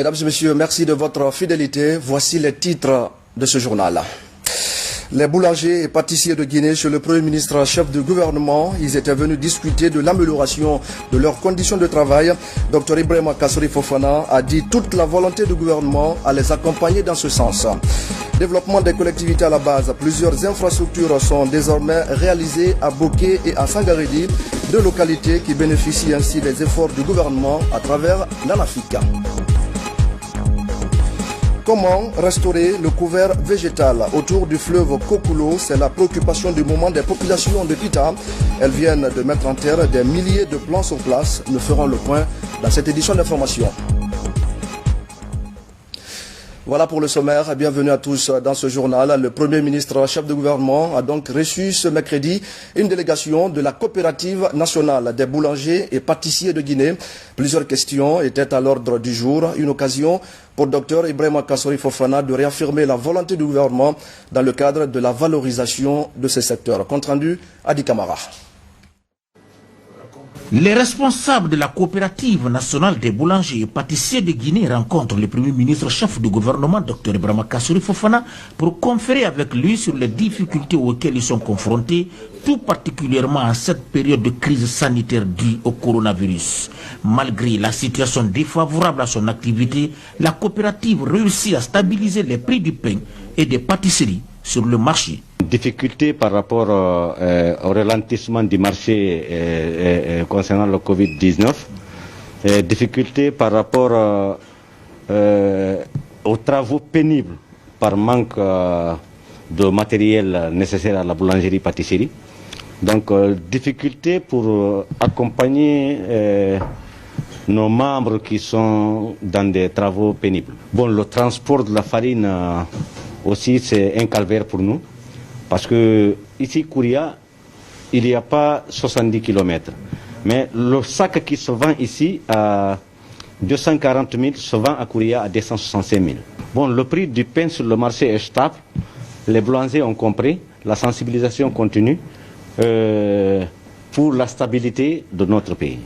Mesdames et messieurs, merci de votre fidélité. Voici les titres de ce journal. Les boulangers et pâtissiers de Guinée chez le Premier ministre chef du gouvernement, ils étaient venus discuter de l'amélioration de leurs conditions de travail. Dr Ibrahima Kassori Fofana a dit toute la volonté du gouvernement à les accompagner dans ce sens. Développement des collectivités à la base. Plusieurs infrastructures sont désormais réalisées à Boké et à Sangaredi, deux localités qui bénéficient ainsi des efforts du gouvernement à travers l'ANAFICA. Comment restaurer le couvert végétal autour du fleuve Kokulo? C'est la préoccupation du moment des populations de Pita. Elles viennent de mettre en terre des milliers de plants sur place. Nous ferons le point dans cette édition d'information. Voilà pour le sommaire. Bienvenue à tous dans ce journal. Le Premier ministre chef de gouvernement a donc reçu ce mercredi une délégation de la coopérative nationale des boulangers et pâtissiers de Guinée. Plusieurs questions étaient à l'ordre du jour. Une occasion pour Dr Ibrahima Kassori Fofana de réaffirmer la volonté du gouvernement dans le cadre de la valorisation de ce secteur. Compte rendu, Adi Kamara. Les responsables de la coopérative nationale des boulangers et pâtissiers de Guinée rencontrent le Premier ministre chef du gouvernement, Dr Ibrahima Kassori Fofana, pour conférer avec lui sur les difficultés auxquelles ils sont confrontés, tout particulièrement en cette période de crise sanitaire due au coronavirus. Malgré la situation défavorable à son activité, la coopérative réussit à stabiliser les prix du pain et des pâtisseries sur le marché. Difficulté par rapport au ralentissement du marché concernant le Covid-19, difficulté par rapport aux travaux pénibles par manque de matériel nécessaire à la boulangerie-pâtisserie. Donc difficulté pour accompagner nos membres qui sont dans des travaux pénibles. Bon, le transport de la farine aussi c'est un calvaire pour nous. Parce que ici, Kouria, il n'y a pas 70 km. Mais le sac qui se vend ici à 240 000 se vend à Kouria à 265 000. Bon, le prix du pain sur le marché est stable. Les boulangers ont compris. La sensibilisation continue pour la stabilité de notre pays.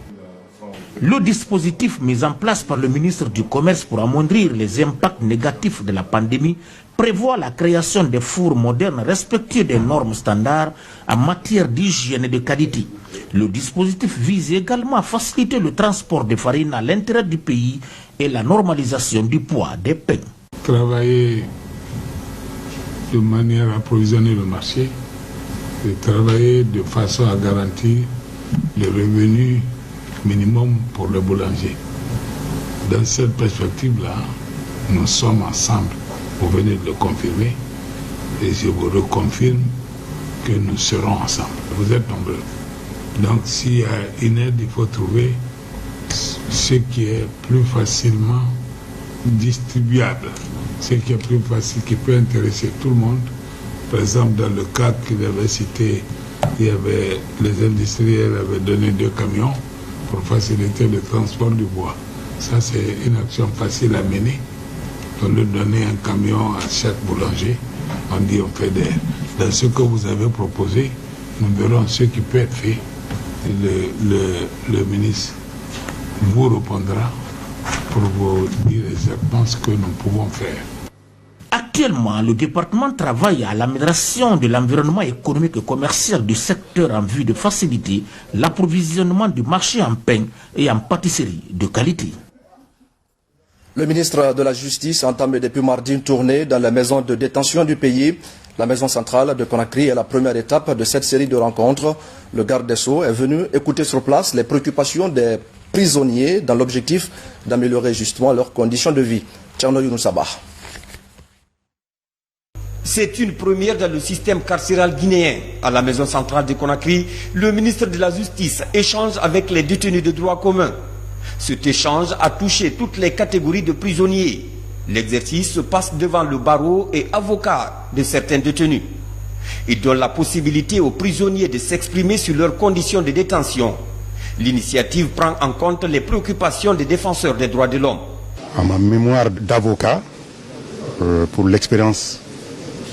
Le dispositif mis en place par le ministre du Commerce pour amoindrir les impacts négatifs de la pandémie prévoit la création de fours modernes respectueux des normes standards en matière d'hygiène et de qualité. Le dispositif vise également à faciliter le transport de farine à l'intérieur du pays et la normalisation du poids des pains. Travailler de manière à approvisionner le marché, et travailler de façon à garantir le revenu minimum pour le boulanger. Dans cette perspective-là, nous sommes ensemble. Vous venez de le confirmer et je vous reconfirme que nous serons ensemble. Vous êtes nombreux. Donc s'il y a une aide, il faut trouver ce qui est plus facilement distribuable, ce qui est plus facile, qui peut intéresser tout le monde. Par exemple, dans le cadre qu'il avait cité, il y avait, les industriels avaient donné 2 camions pour faciliter le transport du bois. Ça, c'est une action facile à mener. On leur donner un camion à chaque boulanger. On dit on fait des... Dans ce que vous avez proposé, nous verrons ce qui peut être fait. Le ministre vous répondra pour vous dire exactement ce que nous pouvons faire. Actuellement, le département travaille à l'amélioration de l'environnement économique et commercial du secteur en vue de faciliter l'approvisionnement du marché en pain et en pâtisserie de qualité. Le ministre de la Justice a entamé depuis mardi une tournée dans les maisons de détention du pays. La maison centrale de Conakry est la première étape de cette série de rencontres. Le garde des Sceaux est venu écouter sur place les préoccupations des prisonniers dans l'objectif d'améliorer justement leurs conditions de vie. Tcherno Younoussaba. C'est une première dans le système carcéral guinéen. À la maison centrale de Conakry, le ministre de la Justice échange avec les détenus de droit commun. Cet échange a touché toutes les catégories de prisonniers. L'exercice se passe devant le barreau et avocat de certains détenus. Il donne la possibilité aux prisonniers de s'exprimer sur leurs conditions de détention. L'initiative prend en compte les préoccupations des défenseurs des droits de l'homme. À ma mémoire d'avocat, pour l'expérience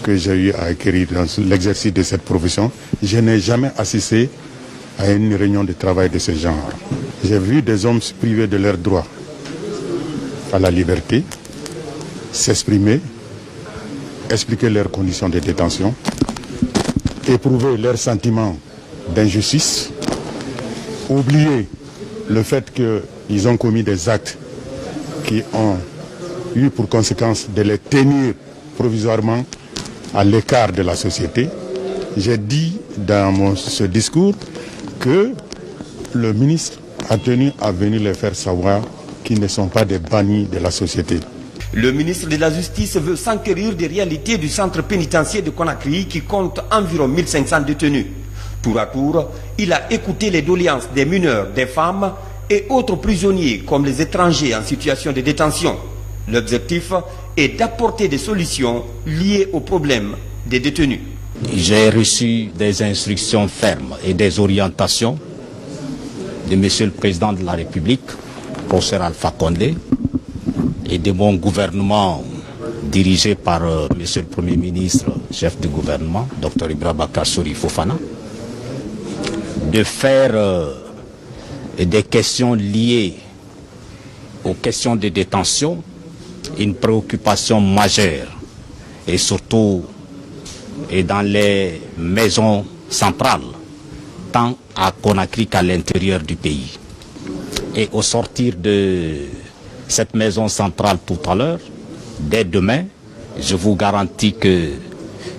que j'ai eu à acquérir dans l'exercice de cette profession, je n'ai jamais assisté à une réunion de travail de ce genre. J'ai vu des hommes privés de leurs droits. à la liberté, s'exprimer, expliquer leurs conditions de détention, éprouver leurs sentiments d'injustice, oublier le fait qu'ils ont commis des actes qui ont eu pour conséquence de les tenir provisoirement à l'écart de la société. J'ai dit dans ce discours que le ministre a tenu à venir les faire savoir qu'ils ne sont pas des bannis de la société. Le ministre de la Justice veut s'enquérir des réalités du centre pénitentiaire de Conakry qui compte environ 1500 détenus. Tour à tour, il a écouté les doléances des mineurs, des femmes et autres prisonniers comme les étrangers en situation de détention. L'objectif est d'apporter des solutions liées aux problèmes des détenus. J'ai reçu des instructions fermes et des orientations de Monsieur le Président de la République, professeur Alpha Condé, et de mon gouvernement dirigé par Monsieur le Premier ministre, chef du gouvernement, Dr Ibrahima Kassory Fofana, de faire des questions liées aux questions de détention une préoccupation majeure, et surtout dans les maisons centrales, tant à Conakry qu'à l'intérieur du pays. Et au sortir de cette maison centrale tout à l'heure, dès demain, je vous garantis que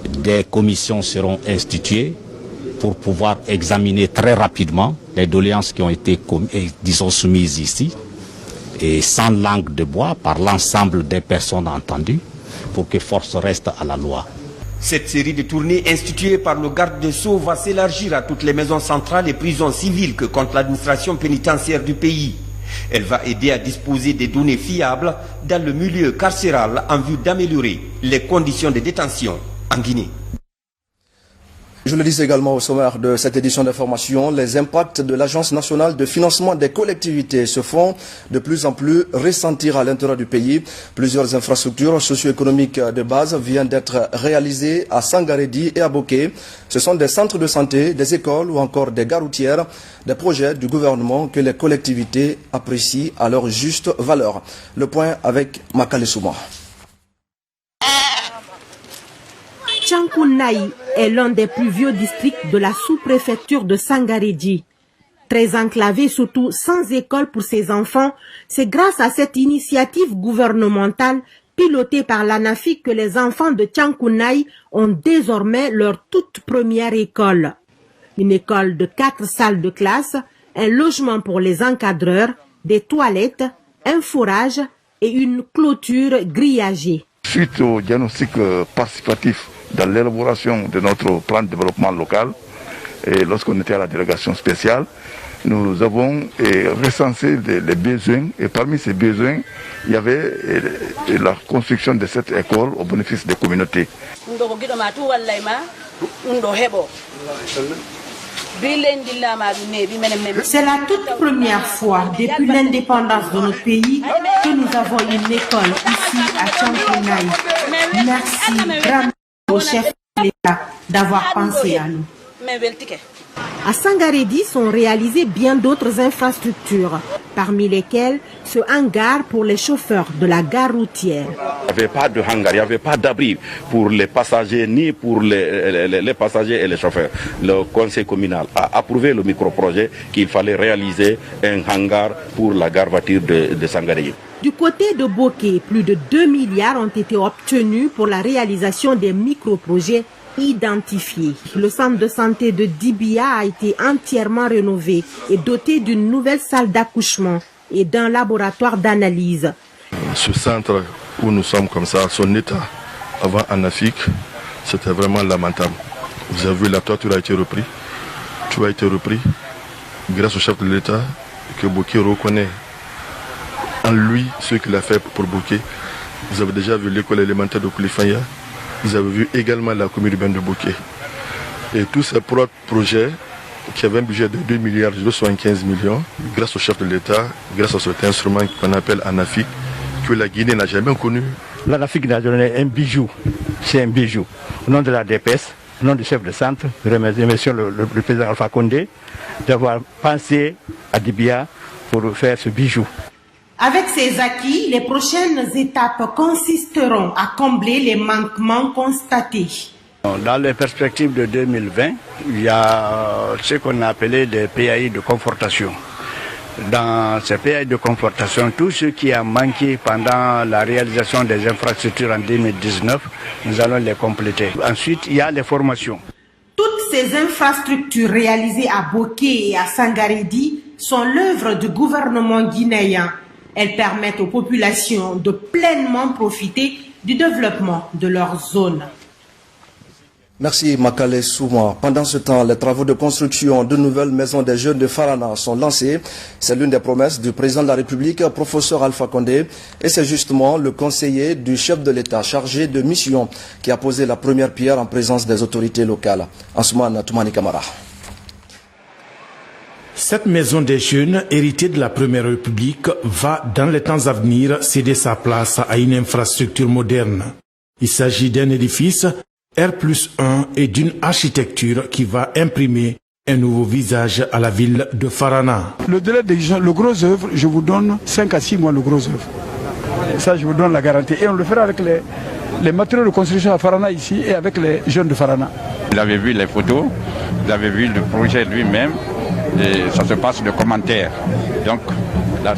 des commissions seront instituées pour pouvoir examiner très rapidement les doléances qui ont été soumises ici, et sans langue de bois par l'ensemble des personnes entendues, pour que force reste à la loi. Cette série de tournées instituée par le garde des Sceaux va s'élargir à toutes les maisons centrales et prisons civiles que compte l'administration pénitentiaire du pays. Elle va aider à disposer des données fiables dans le milieu carcéral en vue d'améliorer les conditions de détention en Guinée. Je le dis également au sommaire de cette édition d'information, les impacts de l'Agence nationale de financement des collectivités se font de plus en plus ressentir à l'intérieur du pays. Plusieurs infrastructures socio-économiques de base viennent d'être réalisées à Sangaredi et à Boké. Ce sont des centres de santé, des écoles ou encore des gares routières, des projets du gouvernement que les collectivités apprécient à leur juste valeur. Le point avec Makale Souma. Tchankounai est l'un des plus vieux districts de la sous-préfecture de Sangaredi. Très enclavé, surtout sans école pour ses enfants, c'est grâce à cette initiative gouvernementale pilotée par l'ANAFIC que les enfants de Tchankounai ont désormais leur toute première école. Une école de 4 salles de classe, un logement pour les encadreurs, des toilettes, un fourrage et une clôture grillagée. Suite au diagnostic participatif dans l'élaboration de notre plan de développement local, et lorsqu'on était à la délégation spéciale, nous avons recensé les besoins, et parmi ces besoins, il y avait la construction de cette école au bénéfice des communautés. C'est la toute première fois depuis l'indépendance de notre pays que nous avons une école ici à Tchankounai. Merci vraiment au chef de l'État d'avoir pensé à nous. À Sangaredi sont réalisées bien d'autres infrastructures, parmi lesquelles ce hangar pour les chauffeurs de la gare routière. Il n'y avait pas de hangar, il n'y avait pas d'abri pour les passagers ni pour les passagers et les chauffeurs. Le conseil communal a approuvé le micro-projet qu'il fallait réaliser un hangar pour la gare voiture de Sangaredi. Du côté de Boké, plus de 2 milliards ont été obtenus pour la réalisation des micro-projets identifiés. Le centre de santé de Dibia a été entièrement rénové et doté d'une nouvelle salle d'accouchement et d'un laboratoire d'analyse. Ce centre où nous sommes comme ça, son état avant ANAFIC, c'était vraiment lamentable. Vous avez vu, la toiture a été repris. Tout a été repris grâce au chef de l'État que Boké reconnaît en lui ce qu'il a fait pour Boké. Vous avez déjà vu l'école élémentaire de Koulifaya. Vous avez vu également la commune urbaine de Boké. Et tous ces projets qui avaient un budget de 2 milliards 275 millions, grâce au chef de l'État, grâce à cet instrument qu'on appelle ANAFIC, que la Guinée n'a jamais connu. L'ANAFIC nous a donné un bijou. C'est un bijou. Au nom de la DPS, au nom du chef de centre, je remercie monsieur le président Alpha Condé d'avoir pensé à Dibia pour faire ce bijou. Avec ces acquis, les prochaines étapes consisteront à combler les manquements constatés. Dans les perspectives de 2020, il y a ce qu'on a appelé des PAI de confortation. Dans ces PAI de confortation, tout ce qui a manqué pendant la réalisation des infrastructures en 2019, nous allons les compléter. Ensuite, il y a les formations. Toutes ces infrastructures réalisées à Boké et à Sangaredi sont l'œuvre du gouvernement guinéen. Elles permettent aux populations de pleinement profiter du développement de leur zone. Merci Makale Souma. Pendant ce temps, les travaux de construction de nouvelles maisons des jeunes de Farana sont lancés. C'est l'une des promesses du président de la République, professeur Alpha Condé. Et c'est justement le conseiller du chef de l'État chargé de mission qui a posé la première pierre en présence des autorités locales. Ansoumane Toumani Kamara. Cette maison des jeunes, héritée de la Première République, va, dans les temps à venir, céder sa place à une infrastructure moderne. Il s'agit d'un édifice R+1 et d'une architecture qui va imprimer un nouveau visage à la ville de Farana. Le délai d'exécution, le gros œuvre, je vous donne 5 à 6 mois le gros œuvre. Ça, je vous donne la garantie. Et on le fera avec les matériaux de construction à Farana ici et avec les jeunes de Farana. Vous avez vu les photos, vous avez vu le projet lui-même. Et ça se passe de commentaires. Donc,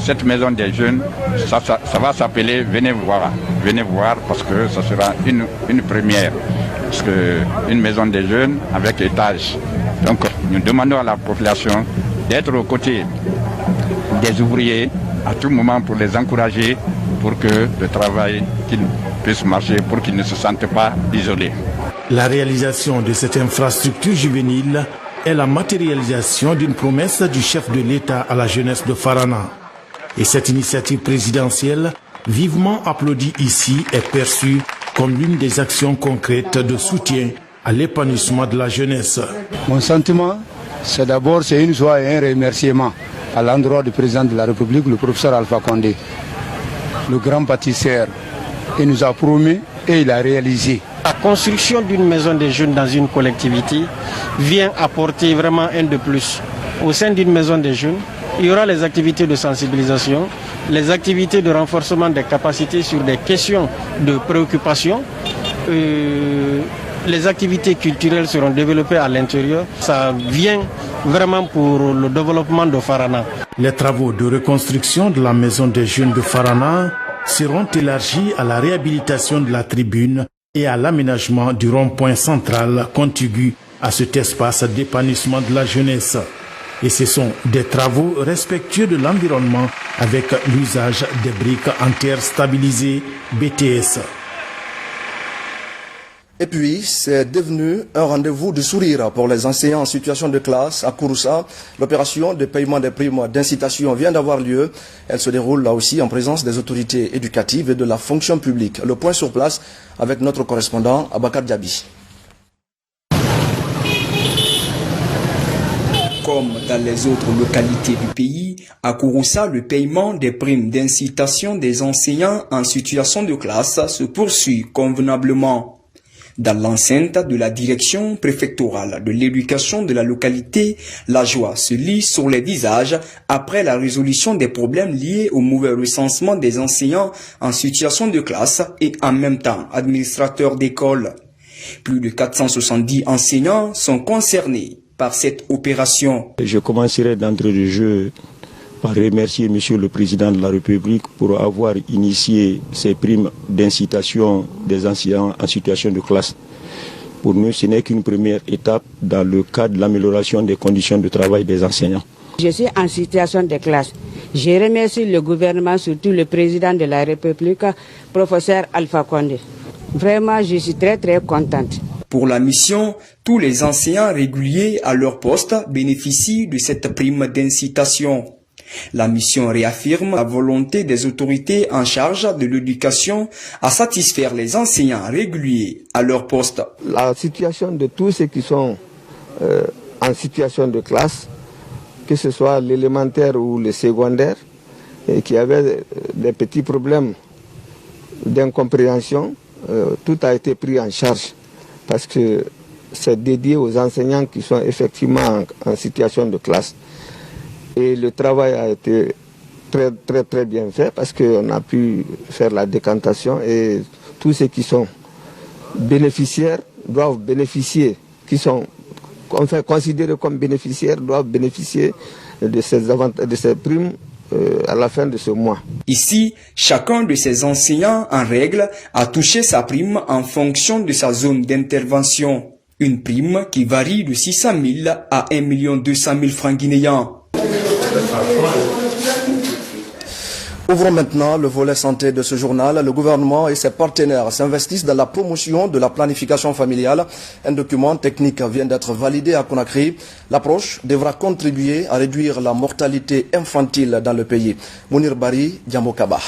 cette maison des jeunes, ça va s'appeler Venez voir. Venez voir parce que ça sera une première. Parce qu'une maison des jeunes avec étage. Donc, nous demandons à la population d'être aux côtés des ouvriers à tout moment pour les encourager, pour que le travail puisse marcher, pour qu'ils ne se sentent pas isolés. La réalisation de cette infrastructure juvénile est la matérialisation d'une promesse du chef de l'État à la jeunesse de Farana. Et cette initiative présidentielle, vivement applaudie ici, est perçue comme l'une des actions concrètes de soutien à l'épanouissement de la jeunesse. Mon sentiment, c'est d'abord une joie et un remerciement à l'endroit du président de la République, le professeur Alpha Condé, le grand bâtisseur. Il nous a promis et il a réalisé. La construction d'une maison des jeunes dans une collectivité vient apporter vraiment un de plus. Au sein d'une maison des jeunes, il y aura les activités de sensibilisation, les activités de renforcement des capacités sur des questions de préoccupation. Les activités culturelles seront développées à l'intérieur. Ça vient vraiment pour le développement de Farana. Les travaux de reconstruction de la maison des jeunes de Farana seront élargis à la réhabilitation de la tribune et à l'aménagement du rond-point central contigu à cet espace d'épanouissement de la jeunesse. Et ce sont des travaux respectueux de l'environnement avec l'usage des briques en terre stabilisées BTS. Et puis, c'est devenu un rendez-vous de sourire pour les enseignants en situation de classe à Kouroussa. L'opération de paiement des primes d'incitation vient d'avoir lieu. Elle se déroule là aussi en présence des autorités éducatives et de la fonction publique. Le point sur place avec notre correspondant Abakar Diaby. Comme dans les autres localités du pays, à Kouroussa, le paiement des primes d'incitation des enseignants en situation de classe se poursuit convenablement. Dans l'enceinte de la direction préfectorale de l'éducation de la localité, la joie se lit sur les visages après la résolution des problèmes liés au mauvais recensement des enseignants en situation de classe et en même temps administrateurs d'école. Plus de 470 enseignants sont concernés par cette opération. Je commencerai d'entrée de jeu par remercier Monsieur le Président de la République pour avoir initié ces primes d'incitation des enseignants en situation de classe. Pour nous, ce n'est qu'une première étape dans le cadre de l'amélioration des conditions de travail des enseignants. Je suis en situation de classe. Je remercie le gouvernement, surtout le Président de la République, professeur Alpha Condé. Vraiment, je suis très contente. Pour la mission, tous les enseignants réguliers à leur poste bénéficient de cette prime d'incitation. La mission réaffirme la volonté des autorités en charge de l'éducation à satisfaire les enseignants réguliers à leur poste. La situation de tous ceux qui sont en situation de classe, que ce soit l'élémentaire ou le secondaire, et qui avaient des petits problèmes d'incompréhension, tout a été pris en charge parce que c'est dédié aux enseignants qui sont effectivement en situation de classe. Et le travail a été très bien fait parce qu'on a pu faire la décantation et tous ceux qui sont bénéficiaires doivent bénéficier, qui sont considérés comme bénéficiaires doivent bénéficier de ces primes à la fin de ce mois. Ici, chacun de ces enseignants en règle a touché sa prime en fonction de sa zone d'intervention. Une prime qui varie de 600 000 à 1 200 000 francs guinéens. Ouvrons maintenant le volet santé de ce journal. Le gouvernement et ses partenaires s'investissent dans la promotion de la planification familiale. Un document technique vient d'être validé à Conakry. L'approche devra contribuer à réduire la mortalité infantile dans le pays. Mounir Bari, Djambokaba.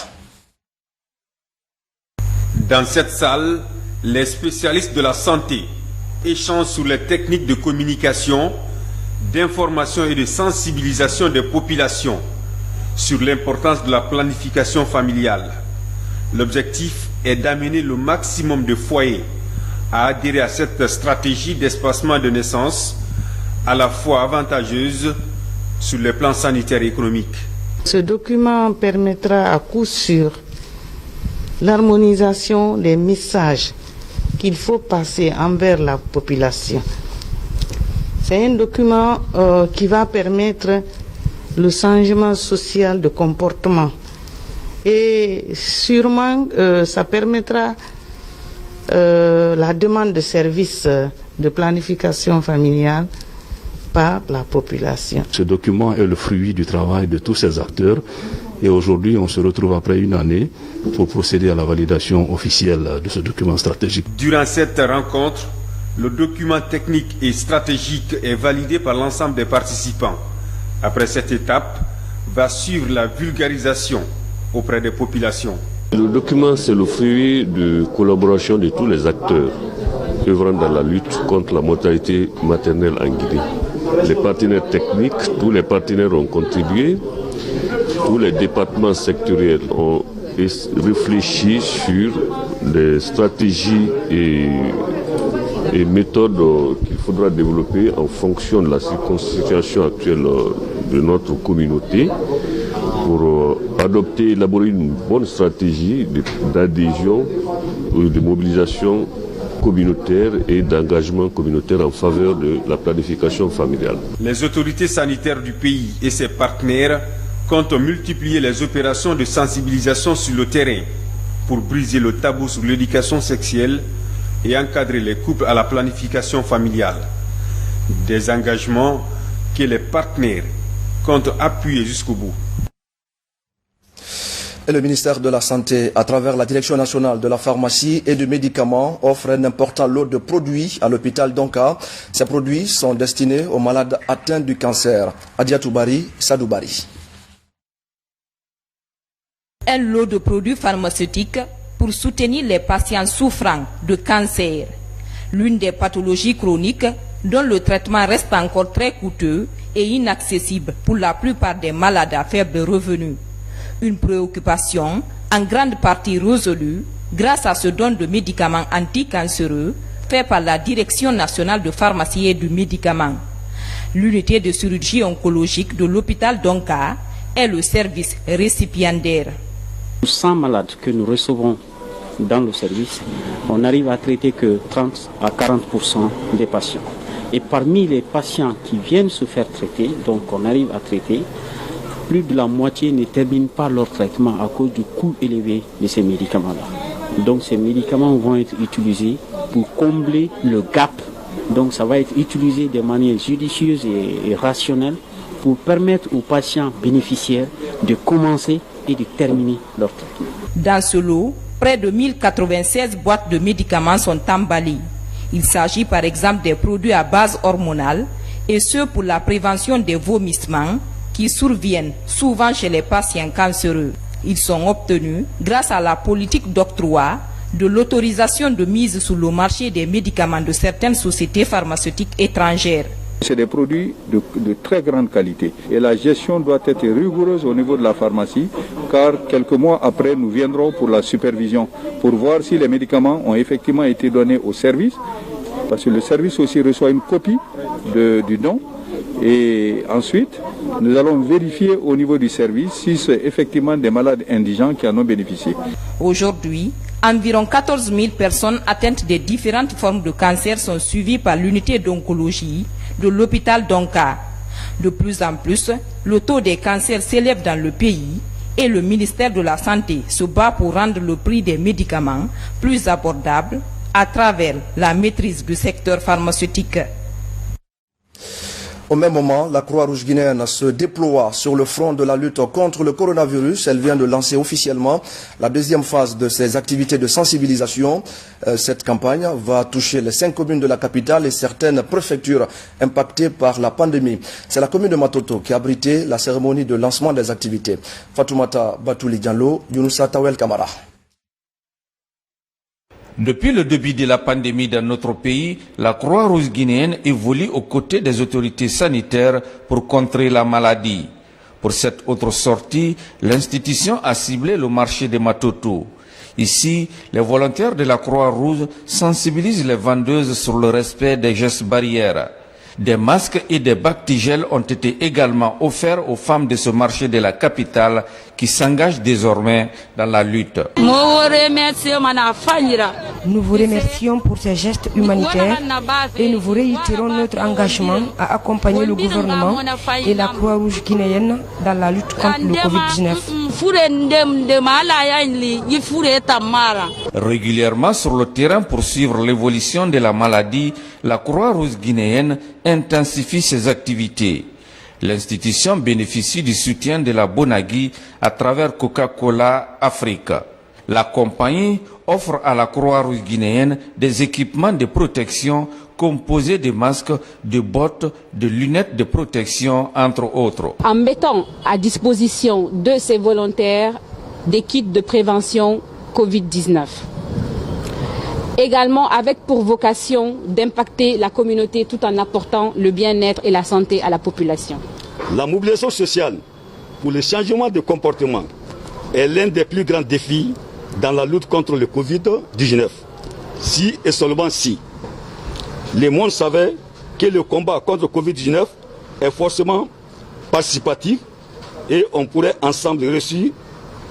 Dans cette salle, les spécialistes de la santé échangent sur les techniques de communication, d'information et de sensibilisation des populations sur l'importance de la planification familiale. L'objectif est d'amener le maximum de foyers à adhérer à cette stratégie d'espacement de naissance à la fois avantageuse sur les plans sanitaires et économiques. Ce document permettra à coup sûr l'harmonisation des messages qu'il faut passer envers la population. C'est un document qui va permettre le changement social de comportement et sûrement ça permettra la demande de services de planification familiale par la population. Ce document est le fruit du travail de tous ces acteurs et aujourd'hui on se retrouve après une année pour procéder à la validation officielle de ce document stratégique. Durant cette rencontre, le document technique et stratégique est validé par l'ensemble des participants. Après cette étape, va suivre la vulgarisation auprès des populations. Le document, c'est le fruit de collaboration de tous les acteurs œuvrant dans la lutte contre la mortalité maternelle en Guinée. Les partenaires techniques, tous les partenaires ont contribué, tous les départements sectoriels ont réfléchi sur les stratégies et méthodes qu'il faudra développer en fonction de la circonscription actuelle de notre communauté pour élaborer une bonne stratégie d'adhésion, de mobilisation communautaire et d'engagement communautaire en faveur de la planification familiale. Les autorités sanitaires du pays et ses partenaires comptent multiplier les opérations de sensibilisation sur le terrain pour briser le tabou sur l'éducation sexuelle et encadrer les couples à la planification familiale. Des engagements que les partenaires comptent appuyer jusqu'au bout. Et le ministère de la Santé, à travers la Direction nationale de la pharmacie et du médicament, offre un important lot de produits à l'hôpital d'Onka. Ces produits sont destinés aux malades atteints du cancer. Adiatou Bari, Sadou Bari. Un lot de produits pharmaceutiques pour soutenir les patients souffrant de cancer, l'une des pathologies chroniques dont le traitement reste encore très coûteux et inaccessible pour la plupart des malades à faible revenu. Une préoccupation en grande partie résolue grâce à ce don de médicaments anticancéreux fait par la Direction nationale de pharmacie et du médicament. L'unité de chirurgie oncologique de l'hôpital d'Onka est le service récipiendaire. 100 malades que nous recevons dans le service, on n'arrive à traiter que 30 à 40% des patients. Et parmi les patients qui viennent se faire traiter, donc on arrive à traiter, plus de la moitié ne terminent pas leur traitement à cause du coût élevé de ces médicaments-là. Donc ces médicaments vont être utilisés pour combler le gap. Donc ça va être utilisé de manière judicieuse et rationnelle pour permettre aux patients bénéficiaires de commencer et de terminer leur traitement. Dans ce lot, près de 1096 boîtes de médicaments sont emballées. Il s'agit par exemple des produits à base hormonale et ceux pour la prévention des vomissements qui surviennent souvent chez les patients cancéreux. Ils sont obtenus grâce à la politique d'octroi de l'autorisation de mise sur le marché des médicaments de certaines sociétés pharmaceutiques étrangères. C'est des produits de très grande qualité et la gestion doit être rigoureuse au niveau de la pharmacie car quelques mois après nous viendrons pour la supervision pour voir si les médicaments ont effectivement été donnés au service parce que le service aussi reçoit une copie du don Et ensuite, nous allons vérifier au niveau du service si c'est effectivement des malades indigents qui en ont bénéficié. Aujourd'hui, environ 14 000 personnes atteintes de différentes formes de cancer sont suivies par l'unité d'oncologie de l'hôpital d'Onka. De plus en plus, le taux des cancers s'élève dans le pays et le ministère de la Santé se bat pour rendre le prix des médicaments plus abordable à travers la maîtrise du secteur pharmaceutique. Au même moment, la Croix-Rouge guinéenne se déploie sur le front de la lutte contre le coronavirus. Elle vient de lancer officiellement la deuxième phase de ses activités de sensibilisation. Cette campagne va toucher les 5 communes de la capitale et certaines préfectures impactées par la pandémie. C'est la commune de Matoto qui a abrité la cérémonie de lancement des activités. Fatoumata Batouli Diallo, Younousa Tawel Kamara. Depuis le début de la pandémie dans notre pays, la Croix-Rouge guinéenne évolue aux côtés des autorités sanitaires pour contrer la maladie. Pour cette autre sortie, l'institution a ciblé le marché de Matoto. Ici, les volontaires de la Croix-Rouge sensibilisent les vendeuses sur le respect des gestes barrières. Des masques et des bactigels ont été également offerts aux femmes de ce marché de la capitale qui s'engagent désormais dans la lutte. Nous vous remercions pour ces gestes humanitaires et nous vous réitérons notre engagement à accompagner le gouvernement et la Croix-Rouge guinéenne dans la lutte contre le Covid-19. Régulièrement sur le terrain pour suivre l'évolution de la maladie, la Croix-Rouge guinéenne intensifie ses activités. L'institution bénéficie du soutien de la Bonagui à travers Coca-Cola Africa. La compagnie offre à la Croix-Rouge guinéenne des équipements de protection composés de masques, de bottes, de lunettes de protection, entre autres. En mettant à disposition de ces volontaires des kits de prévention Covid-19. Également avec pour vocation d'impacter la communauté tout en apportant le bien-être et la santé à la population. La mobilisation sociale pour le changement de comportement est l'un des plus grands défis dans la lutte contre le Covid-19. Si et seulement si le monde savait que le combat contre le Covid-19 est forcément participatif et on pourrait ensemble réussir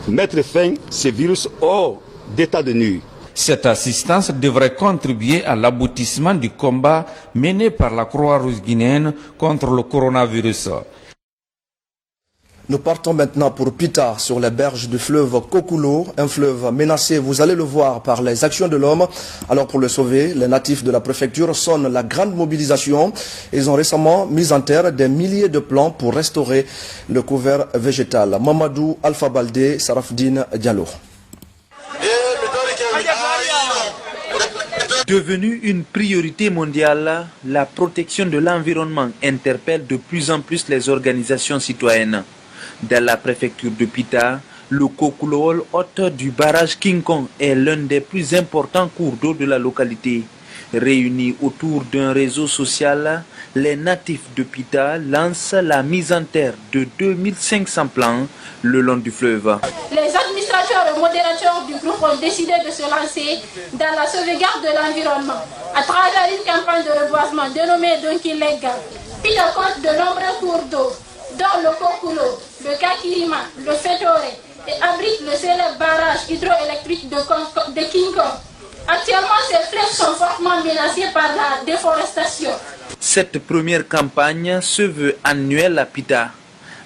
à mettre fin à ce virus hors d'état de nuire. Cette assistance devrait contribuer à l'aboutissement du combat mené par la Croix-Rouge guinéenne contre le coronavirus. Nous partons maintenant pour Pita, sur les berges du fleuve Kokulo, un fleuve menacé, vous allez le voir, par les actions de l'homme. Alors pour le sauver, les natifs de la préfecture sonnent la grande mobilisation. Ils ont récemment mis en terre des milliers de plants pour restaurer le couvert végétal. Mamadou Alpha Baldé, Sarafdine Diallo. Devenue une priorité mondiale, la protection de l'environnement interpelle de plus en plus les organisations citoyennes. Dans la préfecture de Pita, le Kokulo, hôte du barrage King Kong, est l'un des plus importants cours d'eau de la localité. Réunis autour d'un réseau social, les natifs de Pita lancent la mise en terre de 2500 plants le long du fleuve. Les administrateurs et modérateurs du groupe ont décidé de se lancer dans la sauvegarde de l'environnement à travers une campagne de reboisement dénommée Donkey Lega. Pita compte de nombreux cours d'eau, dont le Kokulo, le Kakirima, le Fetore, et abrite le célèbre barrage hydroélectrique de King Kong. Actuellement, ces fleuves sont fortement menacés par la déforestation. Cette première campagne se veut annuelle à Pita.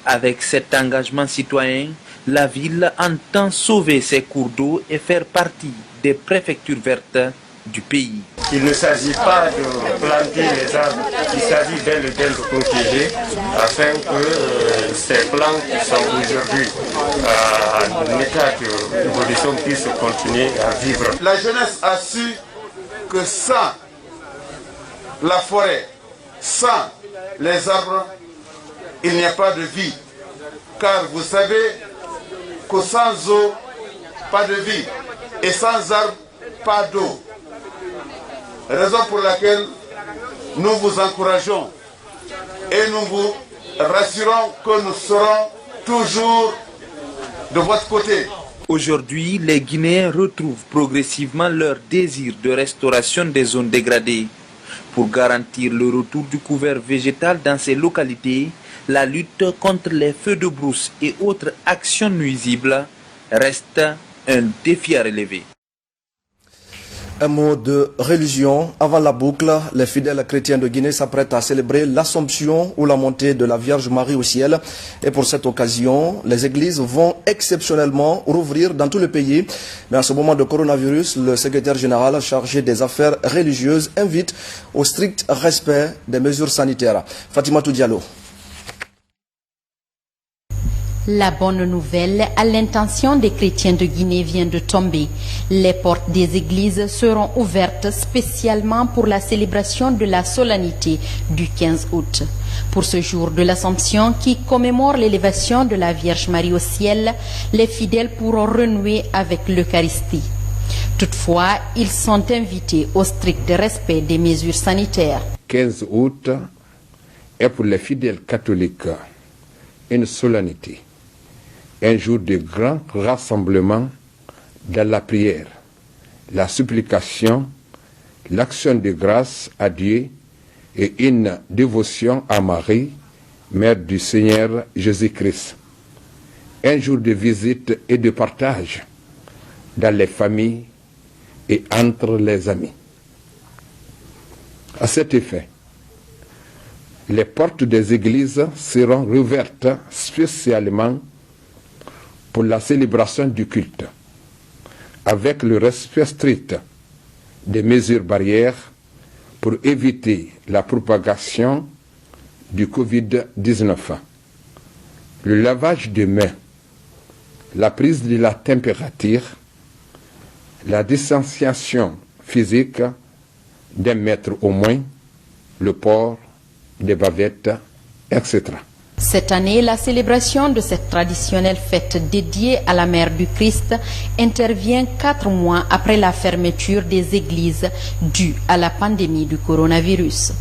Avec cet engagement citoyen, la ville entend sauver ses cours d'eau et faire partie des préfectures vertes du pays. Il ne s'agit pas de planter les arbres, il s'agit bel et bien de protéger afin que ces plants qui sont aujourd'hui en état d'évolution puissent continuer à vivre. La jeunesse a su que sans la forêt, sans les arbres, il n'y a pas de vie. Car vous savez que sans eau, pas de vie. Et sans arbres, pas d'eau. Raison pour laquelle nous vous encourageons et nous vous rassurons que nous serons toujours de votre côté. Aujourd'hui, les Guinéens retrouvent progressivement leur désir de restauration des zones dégradées. Pour garantir le retour du couvert végétal dans ces localités, la lutte contre les feux de brousse et autres actions nuisibles reste un défi à relever. Un mot de religion. Avant la boucle, les fidèles chrétiens de Guinée s'apprêtent à célébrer l'Assomption ou la montée de la Vierge Marie au ciel. Et pour cette occasion, les églises vont exceptionnellement rouvrir dans tout le pays. Mais en ce moment de coronavirus, le secrétaire général chargé des affaires religieuses invite au strict respect des mesures sanitaires. Fatimatou Diallo. La bonne nouvelle à l'intention des chrétiens de Guinée vient de tomber. Les portes des églises seront ouvertes spécialement pour la célébration de la solennité du 15 août. Pour ce jour de l'Assomption qui commémore l'élévation de la Vierge Marie au ciel, les fidèles pourront renouer avec l'Eucharistie. Toutefois, ils sont invités au strict respect des mesures sanitaires. 15 août est pour les fidèles catholiques une solennité. Un jour de grand rassemblement dans la prière, la supplication, l'action de grâce à Dieu et une dévotion à Marie, Mère du Seigneur Jésus-Christ. Un jour de visite et de partage dans les familles et entre les amis. À cet effet, les portes des églises seront rouvertes spécialement pour la célébration du culte, avec le respect strict des mesures barrières pour éviter la propagation du Covid-19. Le lavage des mains, la prise de la température, la distanciation physique d'1 mètre au moins, le port des bavettes, etc. Cette année, la célébration de cette traditionnelle fête dédiée à la Mère du Christ intervient 4 mois après la fermeture des églises due à la pandémie du coronavirus.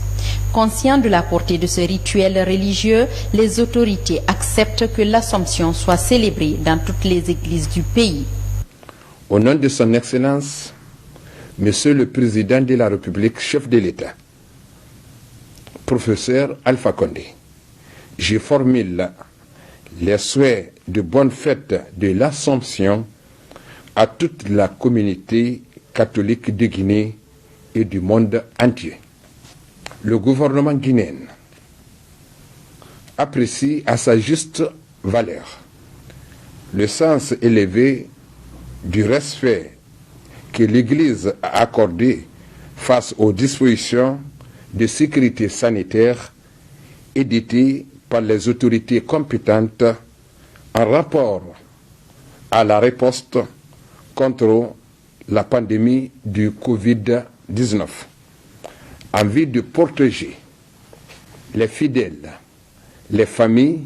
Conscients de la portée de ce rituel religieux, les autorités acceptent que l'Assomption soit célébrée dans toutes les églises du pays. Au nom de son Excellence, Monsieur le Président de la République, chef de l'État, Professeur Alpha Condé, je formule les souhaits de bonne fête de l'Assomption à toute la communauté catholique de Guinée et du monde entier. Le gouvernement guinéen apprécie à sa juste valeur le sens élevé du respect que l'Église a accordé face aux dispositions de sécurité sanitaire éditées par les autorités compétentes en rapport à la riposte contre la pandémie du Covid-19, en vue de protéger les fidèles, les familles,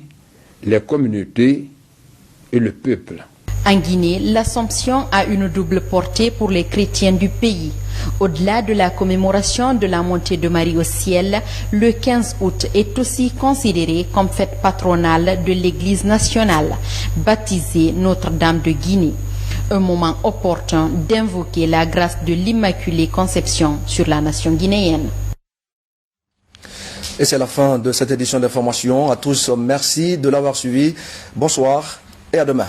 les communautés et le peuple. En Guinée, l'Assomption a une double portée pour les chrétiens du pays. Au-delà de la commémoration de la montée de Marie au ciel, le 15 août est aussi considéré comme fête patronale de l'Église nationale, baptisée Notre-Dame de Guinée. Un moment opportun d'invoquer la grâce de l'Immaculée Conception sur la nation guinéenne. Et c'est la fin de cette édition d'information. À tous, merci de l'avoir suivi. Bonsoir et à demain.